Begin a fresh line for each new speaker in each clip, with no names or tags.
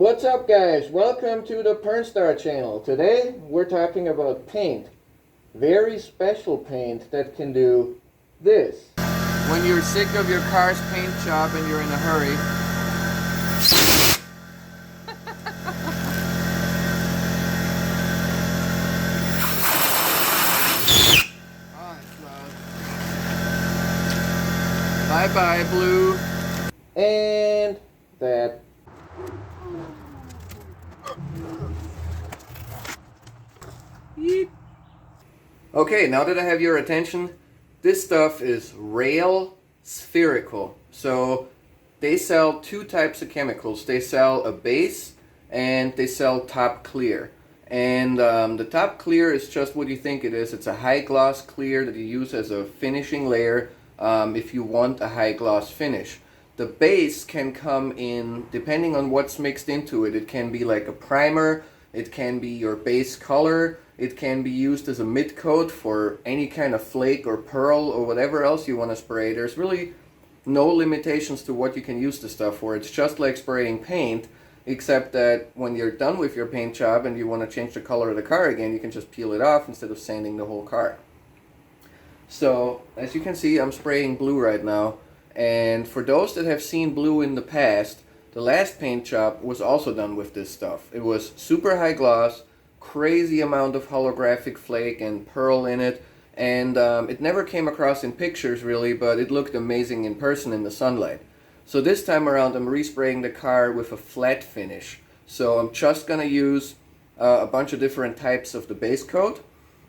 What's up, guys? Welcome to the Pornstar channel. Today we're talking about paint. Very special paint that can do this. When you're sick of your car's paint job and you're in a hurry. Oh, it's loud. Bye-bye, Blue. And that. Okay, now that I have your attention, this stuff is RAAIL spherical. So they sell two types of chemicals. They sell a base and they sell top clear. And the top clear is just what you think it is. It's a high gloss clear that you use as a finishing layer if you want a high gloss finish. The base can come in, depending on what's mixed into it. It can be like a primer, it can be your base color, it can be used as a mid coat for any kind of flake or pearl or whatever else you want to spray. There's really no limitations to what you can use the stuff for. It's just like spraying paint, except that when you're done with your paint job and you want to change the color of the car again, you can just peel it off instead of sanding the whole car. So as you can see, I'm spraying Bloo right now. And for those that have seen Bloo in the past, the last paint job was also done with this stuff. It was super high gloss, crazy amount of holographic flake and pearl in it, and it never came across in pictures really, but it looked amazing in person in the sunlight. So this time around I'm respraying the car with a flat finish. So I'm just gonna use a bunch of different types of the base coat,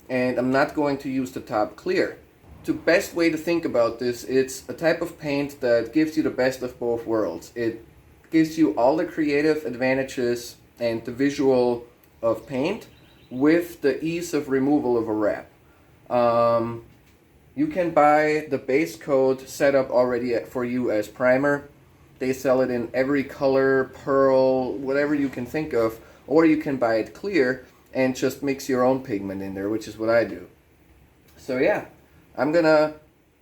and I'm not going to use the top clear. The best way to think about this, it's a type of paint that gives you the best of both worlds. It gives you all the creative advantages and the visual of paint with the ease of removal of a wrap. You can buy the base coat set up already for you as primer. They sell it in every color, pearl, whatever you can think of, or you can buy it clear and just mix your own pigment in there, which is what I do. So yeah. I'm gonna,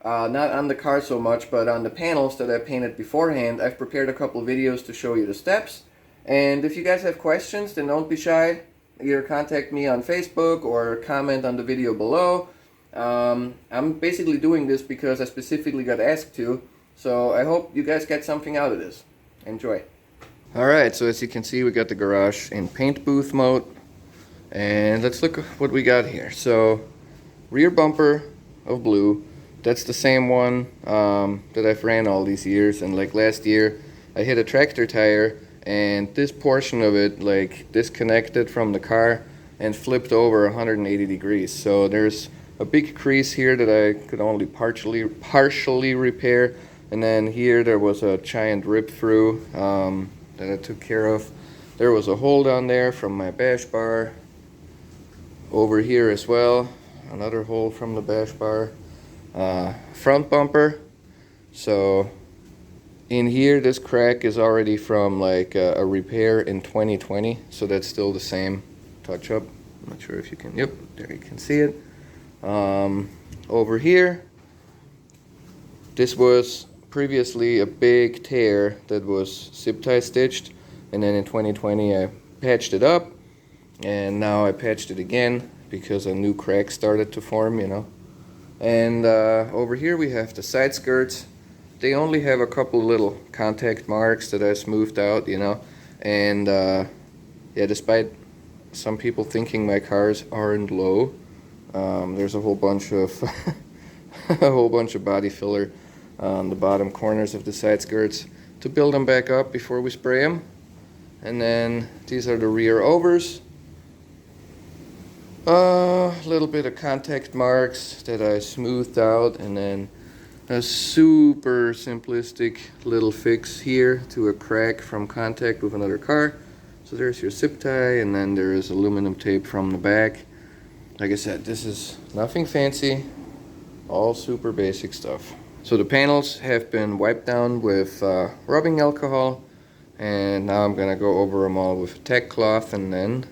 not on the car so much, but on the panels that I painted beforehand, I've prepared a couple videos to show you the steps. And if you guys have questions, then don't be shy. Either contact me on Facebook or comment on the video below. I'm basically doing this because I specifically got asked to. So I hope you guys get something out of this. Enjoy. Alright, so as you can see, we got the garage in paint booth mode. And let's look at what we got here. So, rear bumper of Bloo. That's the same one that I've ran all these years, and like last year I hit a tractor tire and this portion of it like disconnected from the car and flipped over 180 degrees. So there's a big crease here that I could only partially repair, and then here there was a giant rip through that I took care of. There was a hole down there from my bash bar. Over here as well, another hole from the bash bar. Front bumper, so in here this crack is already from like a repair in 2020, so that's still the same touch up. I'm not sure if you can, yep, there you can see it. Over here, this was previously a big tear that was zip tie stitched, and then in 2020 I patched it up, and now I patched it again because a new crack started to form, you know. And over here we have the side skirts. They only have a couple little contact marks that I smoothed out, you know. And yeah, despite some people thinking my cars aren't low, there's a whole bunch of body filler on the bottom corners of the side skirts to build them back up before we spray them. And then these are the rear overs. A little bit of contact marks that I smoothed out, and then a super simplistic little fix here to a crack from contact with another car. So there's your zip tie, and then there is aluminum tape from the back. Like I said, this is nothing fancy, all super basic stuff. So the panels have been wiped down with rubbing alcohol, and now I'm gonna go over them all with a tack cloth, and then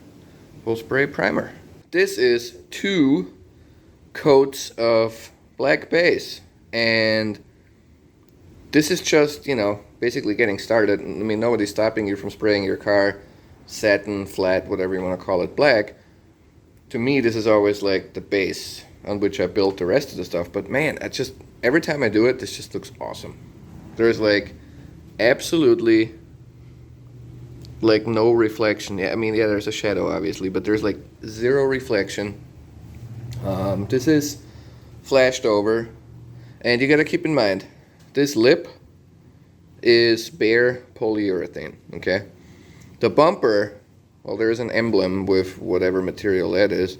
we'll spray primer. This is 2 coats of black base, and this is just, you know, basically getting started. I mean, nobody's stopping you from spraying your car satin, flat, whatever you want to call it, black, to me this is always like the base on which I built the rest of the stuff. But man, I just, every time I do it, this just looks awesome. There's like absolutely like no reflection. Yeah, I mean, yeah, there's a shadow obviously, but there's like zero reflection. This is flashed over, and you got to keep in mind this lip is bare polyurethane. Okay, the bumper, well, there's an emblem with whatever material that is.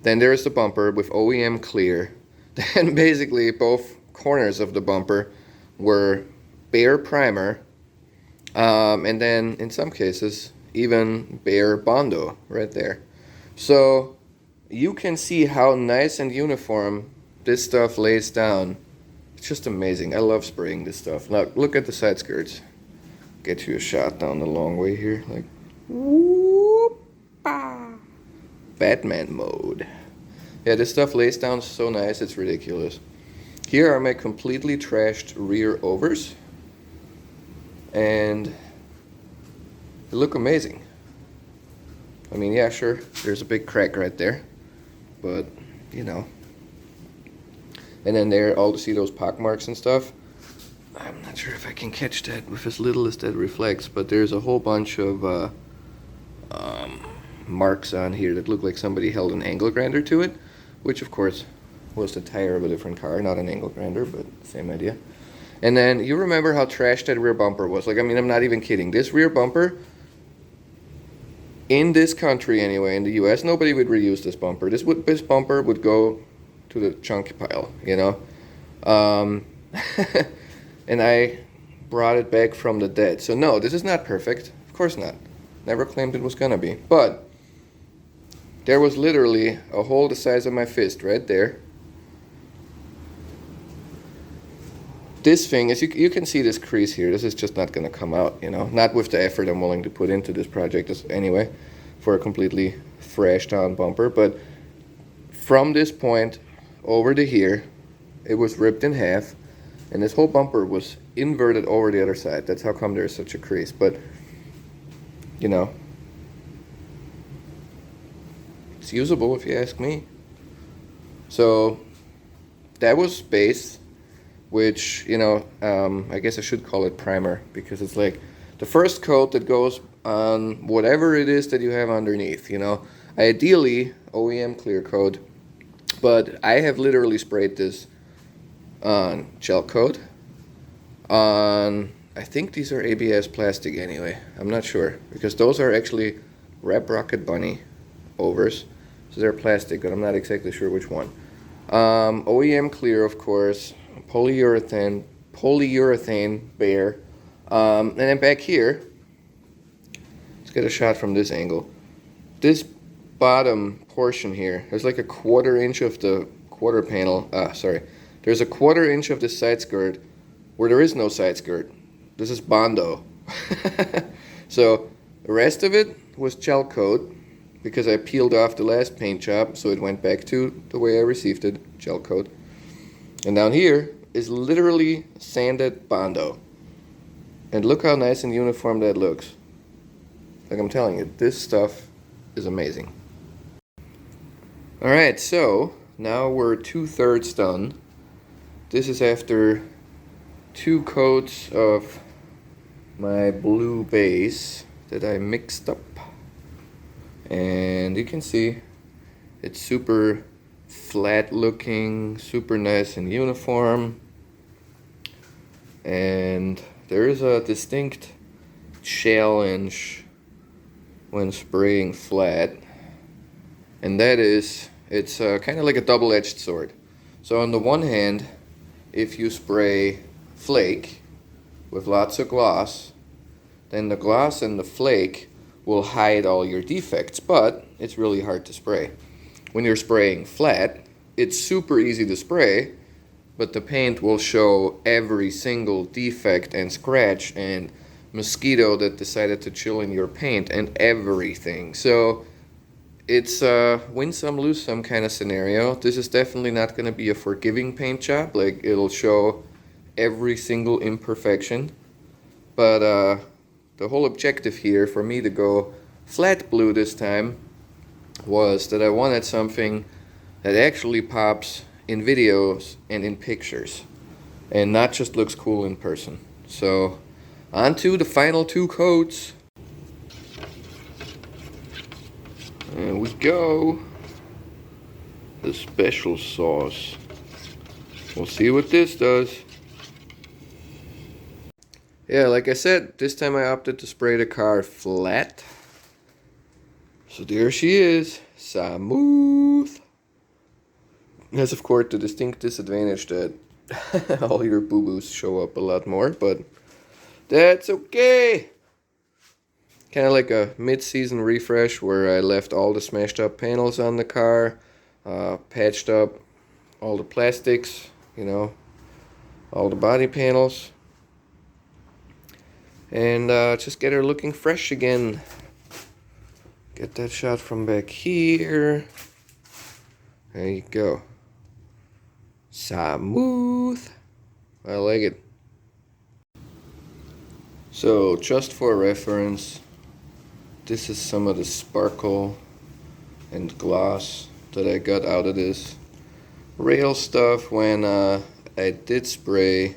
Then there's the bumper with OEM clear. Then basically both corners of the bumper were bare primer, and then in some cases even bare Bondo right there. So you can see how nice and uniform this stuff lays down. It's just amazing. I love spraying this stuff. Now look at the side skirts. Get you a shot down the long way here, like whoop-ah. Batman mode. Yeah, this stuff lays down so nice, it's ridiculous. Here are my completely trashed rear overs, and they look amazing. I mean, yeah, sure, there's a big crack right there, but you know. And then there, all to see those pock marks and stuff. I'm not sure if I can catch that with as little as that reflects, but there's a whole bunch of marks on here that look like somebody held an angle grinder to it, which of course was the tire of a different car, not an angle grinder, but same idea. And then you remember how trashed that rear bumper was. Like, I mean, I'm not even kidding. This rear bumper, in this country anyway, in the US, nobody would reuse this bumper. This bumper would go to the junk pile, you know. And I brought it back from the dead. So no, this is not perfect. Of course not. Never claimed it was gonna be. But there was literally a hole the size of my fist right there. This thing is, you can see this crease here. This is just not gonna come out, you know. Not with the effort I'm willing to put into this project anyway, for a completely fresh down bumper. But from this point over to here, it was ripped in half. And this whole bumper was inverted over the other side. That's how come there's such a crease. But, you know, it's usable if you ask me. So that was base, which, you know, I guess I should call it primer, because it's like the first coat that goes on whatever it is that you have underneath, you know. Ideally, OEM clear coat, but I have literally sprayed this on gel coat, on, I think these are ABS plastic anyway, I'm not sure, because those are actually Rep Rocket Bunny overs, so they're plastic, but I'm not exactly sure which one. OEM clear, of course, polyurethane bare, and then back here, let's get a shot from this angle. This bottom portion here, there's like a 1/4 inch of the quarter panel, there's a 1/4 inch of the side skirt where there is no side skirt. This is Bondo. So the rest of it was gel coat, because I peeled off the last paint job, so it went back to the way I received it, gel coat. And down here is literally sanded Bondo. And look how nice and uniform that looks. Like, I'm telling you, this stuff is amazing. Alright, so now we're 2/3 done. This is after 2 coats of my blue base that I mixed up. And you can see it's super flat looking, super nice and uniform. And there is a distinct challenge when spraying flat. And that is, it's kind of like a double-edged sword. So on the one hand, if you spray flake with lots of gloss, then the gloss and the flake will hide all your defects, but it's really hard to spray. When you're spraying flat, it's super easy to spray, but the paint will show every single defect and scratch and mosquito that decided to chill in your paint and everything. So it's a win some, lose some kind of scenario. This is definitely not going to be a forgiving paint job. Like, it'll show every single imperfection. But the whole objective here for me to go flat blue this time was that I wanted something that actually pops in videos and in pictures and not just looks cool in person. So on to the final 2 coats. There we go. The special sauce. We'll see what this does. Yeah, like I said, this time I opted to spray the car flat. So there she is, smooth. It has of course the distinct disadvantage that all your boo-boos show up a lot more, but that's okay. Kind of like a mid-season refresh where I left all the smashed up panels on the car, patched up all the plastics, all the body panels, and just get her looking fresh again. Get that shot from back here. There you go. Smooth. I like it. So just for reference, this is some of the sparkle and gloss that I got out of this RAAIL stuff when I did spray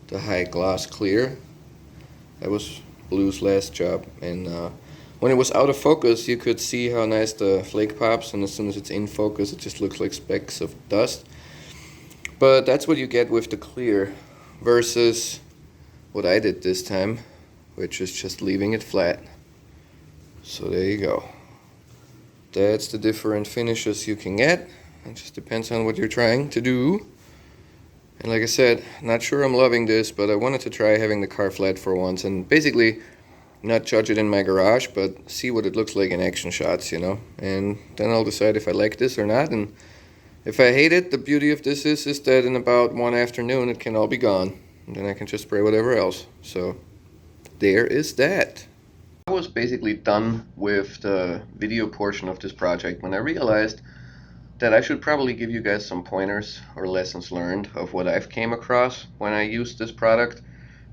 the high gloss clear. That was Bloo's last job, and when it was out of focus you could see how nice the flake pops, and as soon as it's in focus it just looks like specks of dust. But that's what you get with the clear versus what I did this time, which is just leaving it flat. So there you go. That's the different finishes you can get. It just depends on what you're trying to do. And like I said, not sure I'm loving this, but I wanted to try having the car flat for once and basically not judge it in my garage, but see what it looks like in action shots, and then I'll decide if I like this or not. And if I hate it, the beauty of this is that in about one afternoon it can all be gone, and then I can just spray whatever else. So there is that. I was basically done with the video portion of this project when I realized that I should probably give you guys some pointers or lessons learned of what I've came across when I used this product.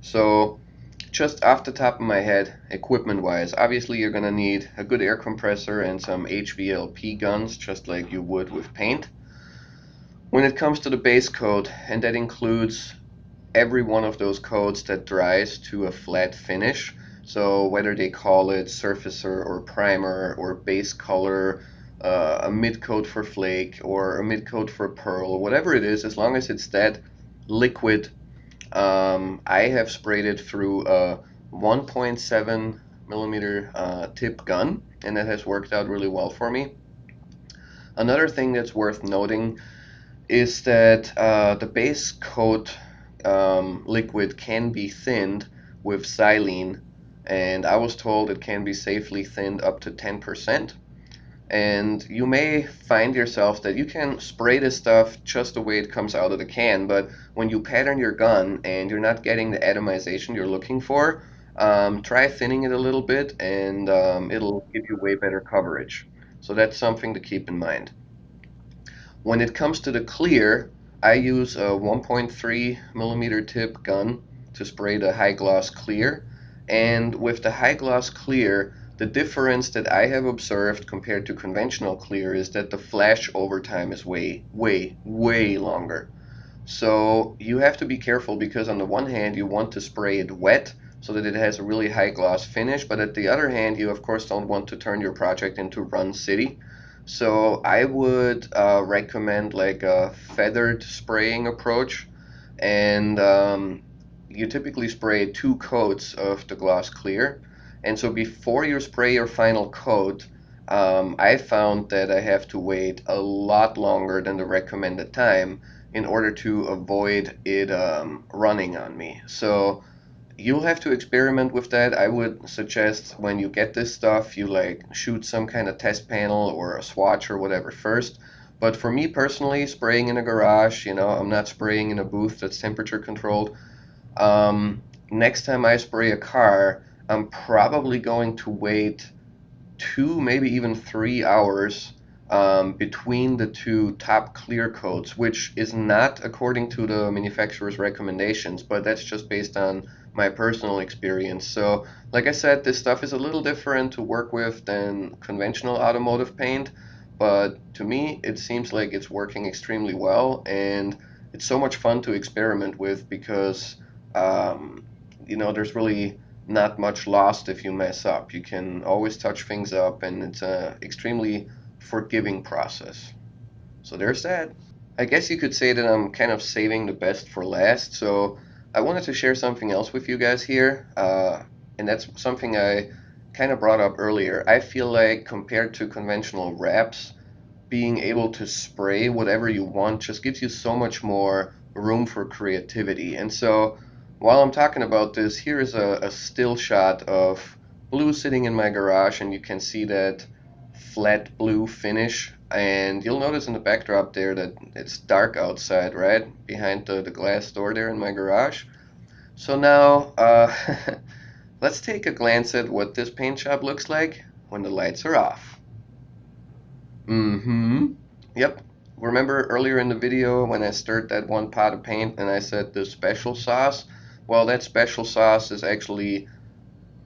So just off the top of my head, equipment wise, obviously you're gonna need a good air compressor and some HVLP guns, just like you would with paint. When it comes to the base coat, and that includes every one of those coats that dries to a flat finish, so whether they call it surfacer or primer or base color, a mid coat for flake or a mid coat for pearl, whatever it is, as long as it's that liquid, I have sprayed it through a 1.7 millimeter tip gun, and that has worked out really well for me. Another thing that's worth noting is that the base coat liquid can be thinned with xylene, and I was told it can be safely thinned up to 10%. And you may find yourself that you can spray this stuff just the way it comes out of the can, but when you pattern your gun and you're not getting the atomization you're looking for, try thinning it a little bit, and it'll give you way better coverage. So that's something to keep in mind. When it comes to the clear, I use a 1.3 millimeter tip gun to spray the high gloss clear. And with the high gloss clear, the difference that I have observed compared to conventional clear is that the flash over time is way, way, way longer. So you have to be careful, because on the one hand you want to spray it wet so that it has a really high gloss finish, but at the other hand you of course don't want to turn your project into Run City. So I would recommend like a feathered spraying approach, and you typically spray 2 coats of the gloss clear. And so before you spray your final coat, I found that I have to wait a lot longer than the recommended time in order to avoid it running on me. So you'll have to experiment with that. I would suggest when you get this stuff, you like shoot some kind of test panel or a swatch or whatever first. But for me personally, spraying in a garage, I'm not spraying in a booth that's temperature controlled. Next time I spray a car, I'm probably going to wait 2, maybe even 3 hours between the 2 top clear coats, which is not according to the manufacturer's recommendations, but that's just based on my personal experience. So, like I said, this stuff is a little different to work with than conventional automotive paint, but to me, it seems like it's working extremely well, and it's so much fun to experiment with because, um, there's really not much lost if you mess up. You can always touch things up, and it's a extremely forgiving process. So there's that. I guess you could say that I'm kind of saving the best for last. So I wanted to share something else with you guys here. And that's something I kind of brought up earlier. I feel like compared to conventional wraps, being able to spray whatever you want just gives you so much more room for creativity. And so while I'm talking about this, here is a still shot of Blue sitting in my garage, and you can see that flat blue finish. And you'll notice in the backdrop there that it's dark outside, right? Behind the glass door there in my garage. So now, let's take a glance at what this paint job looks like when the lights are off. Mm-hmm. Yep. Remember earlier in the video when I stirred that one pot of paint and I said the special sauce? Well, that special sauce is actually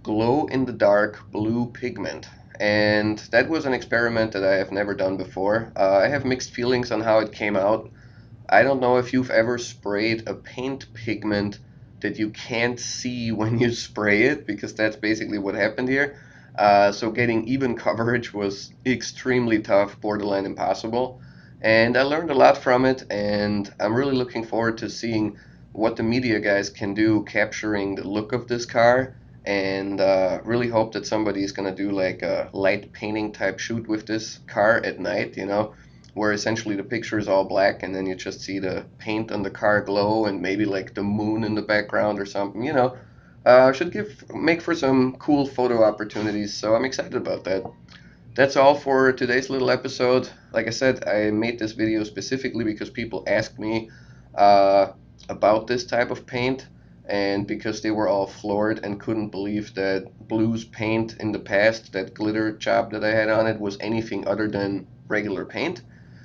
glow in the dark blue pigment. And that was an experiment that I have never done before. I have mixed feelings on how it came out. I don't know if you've ever sprayed a paint pigment that you can't see when you spray it, because that's basically what happened here. So getting even coverage was extremely tough, borderline impossible. And I learned a lot from it, and I'm really looking forward to seeing what the media guys can do capturing the look of this car. And really hope that somebody's gonna do like a light painting type shoot with this car at night, where essentially the picture is all black and then you just see the paint on the car glow and maybe like the moon in the background or something, should give make for some cool photo opportunities. So I'm excited about that. That's all for today's little episode. Like I said, I made this video specifically because people asked me uh, about this type of paint, and because they were all floored and couldn't believe that Blue's paint in the past, that glitter job that I had on it, was anything other than regular paint.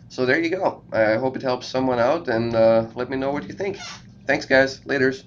So there you go. I hope it helps someone out, and let me know what you think. Thanks, guys. Laters.